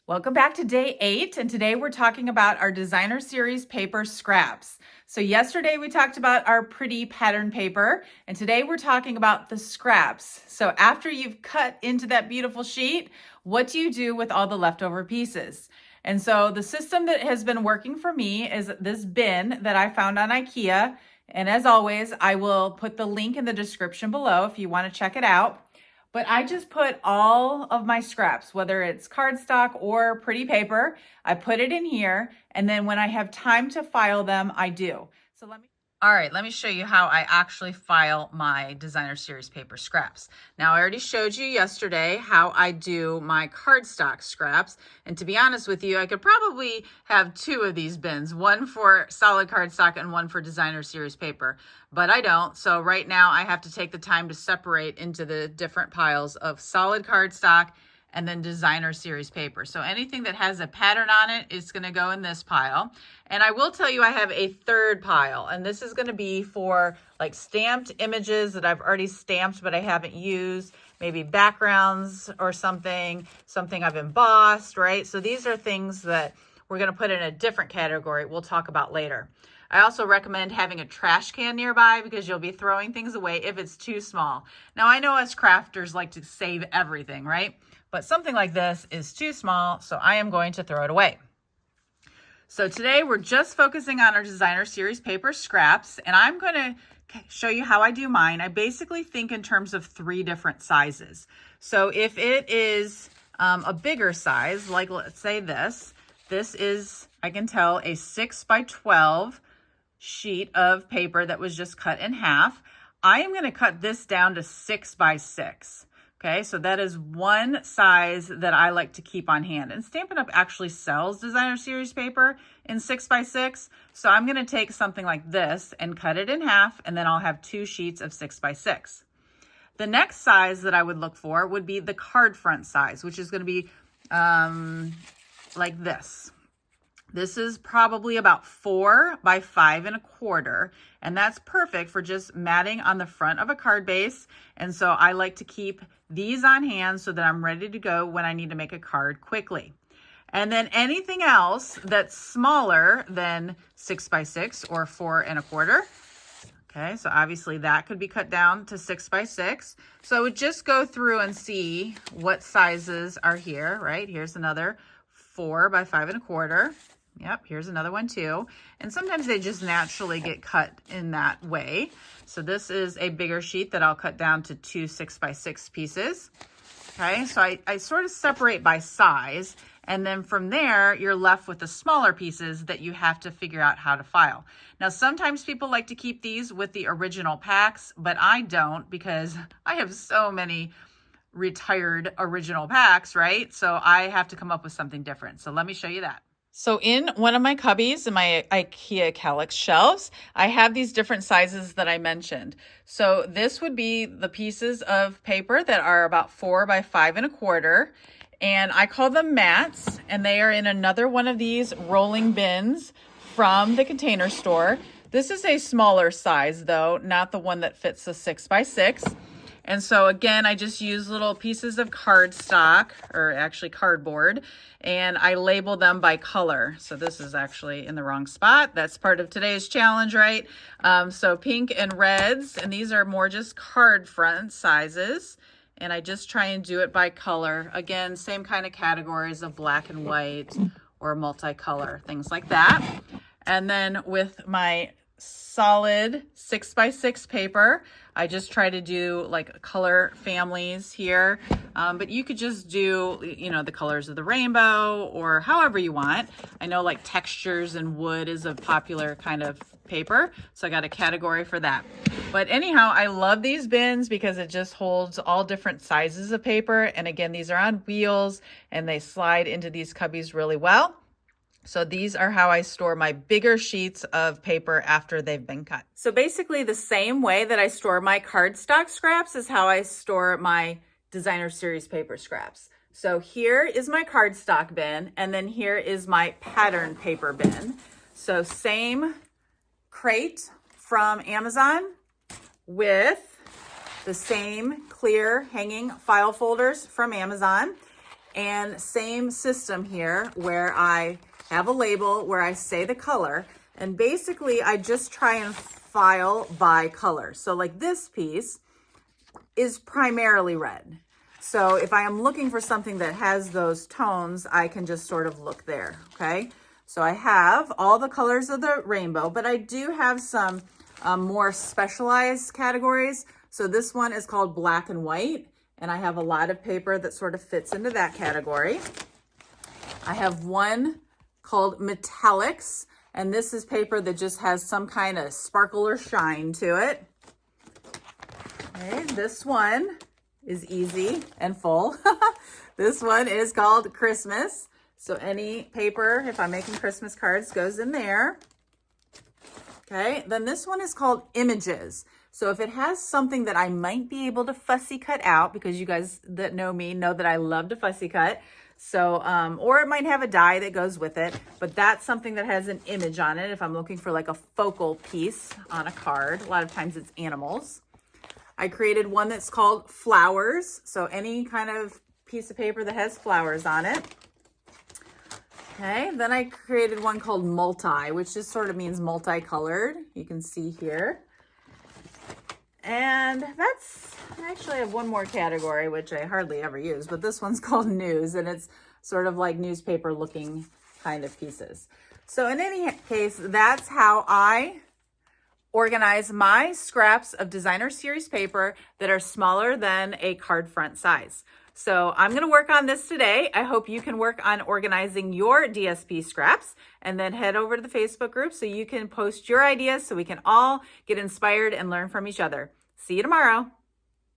Welcome back to day 8, and today we're talking about our designer series paper scraps. So yesterday we talked about our pretty pattern paper, and today we're talking about the scraps. So after you've cut into that beautiful sheet, what do you do with all the leftover pieces? And so the system that has been working for me is this bin that I found on IKEA. And as always, I will put the link in the description below if you want to check it out. But I just put all of my scraps, whether it's cardstock or pretty paper, I put it in here. And then when I have time to file them, I do. All right, let me show you how I actually file my designer series paper scraps. Now, I already showed you yesterday how I do my cardstock scraps. And to be honest with you, I could probably have 2 of these bins, one for solid cardstock and one for designer series paper, but I don't. So right now I have to take the time to separate into the different piles of solid cardstock and then designer series paper. So anything that has a pattern on it is going to go in this pile. And I will tell you I have a third pile, and this is going to be for like stamped images that I've already stamped but I haven't used, maybe backgrounds or something I've embossed, right? So these are things that we're going to put in a different category we'll talk about later. I also recommend having a trash can nearby because you'll be throwing things away if it's too small. Now, I know us crafters like to save everything, right? But something like this is too small, so I am going to throw it away. So today we're just focusing on our designer series paper scraps, and I'm going to show you how I do mine. I basically think in terms of 3 different sizes. So if it is a bigger size, like let's say this is, I can tell, a 6 by 12 sheet of paper that was just cut in half. I am going to cut this down to 6 by 6. Okay, so that is one size that I like to keep on hand. And Stampin' Up! Actually sells designer series paper in 6 by 6. So I'm going to take something like this and cut it in half, and then I'll have 2 sheets of 6 by 6. The next size that I would look for would be the card front size, which is going to be like this. This is probably about 4 by 5.25, and that's perfect for just matting on the front of a card base. And so I like to keep these on hand so that I'm ready to go when I need to make a card quickly. And then anything else that's smaller than 6 by 6 or 4.25. Okay, so obviously that could be cut down to 6 by 6. So I would just go through and see what sizes are here, right? Here's another 4 by 5.25. Yep, here's another one too. And sometimes they just naturally get cut in that way. So this is a bigger sheet that I'll cut down to 2 6 by 6 pieces. Okay, so I sort of separate by size. And then from there, you're left with the smaller pieces that you have to figure out how to file. Now, sometimes people like to keep these with the original packs, but I don't because I have so many retired original packs, right? So I have to come up with something different. So let me show you that. So in one of my cubbies in my IKEA Calyx shelves, I have these different sizes that I mentioned. So this would be the pieces of paper that are about 4 by 5.25. And I call them mats, and they are in another one of these rolling bins from the Container Store. This is a smaller size though, not the one that fits the 6 by 6. And so again, I just use little pieces of cardstock, or actually cardboard, and I label them by color. So this is actually in the wrong spot. That's part of today's challenge, right? So pink and reds, and these are more just card front sizes. And I just try and do it by color. Again, same kind of categories of black and white or multicolor, things like that. And then with my solid 6 by 6 paper, I just try to do like color families here, but you could just do, you know, the colors of the rainbow or however you want. I know like textures and wood is a popular kind of paper, so I got a category for that. But anyhow, I love these bins because it just holds all different sizes of paper. And again, these are on wheels and they slide into these cubbies really well. So these are how I store my bigger sheets of paper after they've been cut. So basically the same way that I store my cardstock scraps is how I store my designer series paper scraps. So here is my cardstock bin, and then here is my pattern paper bin. So same crate from Amazon with the same clear hanging file folders from Amazon. And same system here where I have a label where I say the color, and basically I just try and file by color. So like this piece is primarily red. So if I am looking for something that has those tones, I can just sort of look there, okay? So I have all the colors of the rainbow, but I do have some more specialized categories. So this one is called black and white, and I have a lot of paper that sort of fits into that category. I have one called metallics, and this is paper that just has some kind of sparkle or shine to it. Okay, this one is easy and full. This one is called Christmas. So any paper, if I'm making Christmas cards, goes in there. Okay, then this one is called images. So if it has something that I might be able to fussy cut out, because you guys that know me know that I love to fussy cut. So, or it might have a die that goes with it, but that's something that has an image on it. If I'm looking for like a focal piece on a card, a lot of times it's animals. I created one that's called flowers. So any kind of piece of paper that has flowers on it. Okay, then I created one called multi, which just sort of means multicolored. You can see here. And I actually have one more category, which I hardly ever use, but this one's called news, and it's sort of like newspaper looking kind of pieces. So in any case, that's how I organize my scraps of designer series paper that are smaller than a card front size. So I'm going to work on this today. I hope you can work on organizing your DSP scraps, and then head over to the Facebook group so you can post your ideas so we can all get inspired and learn from each other. See you tomorrow.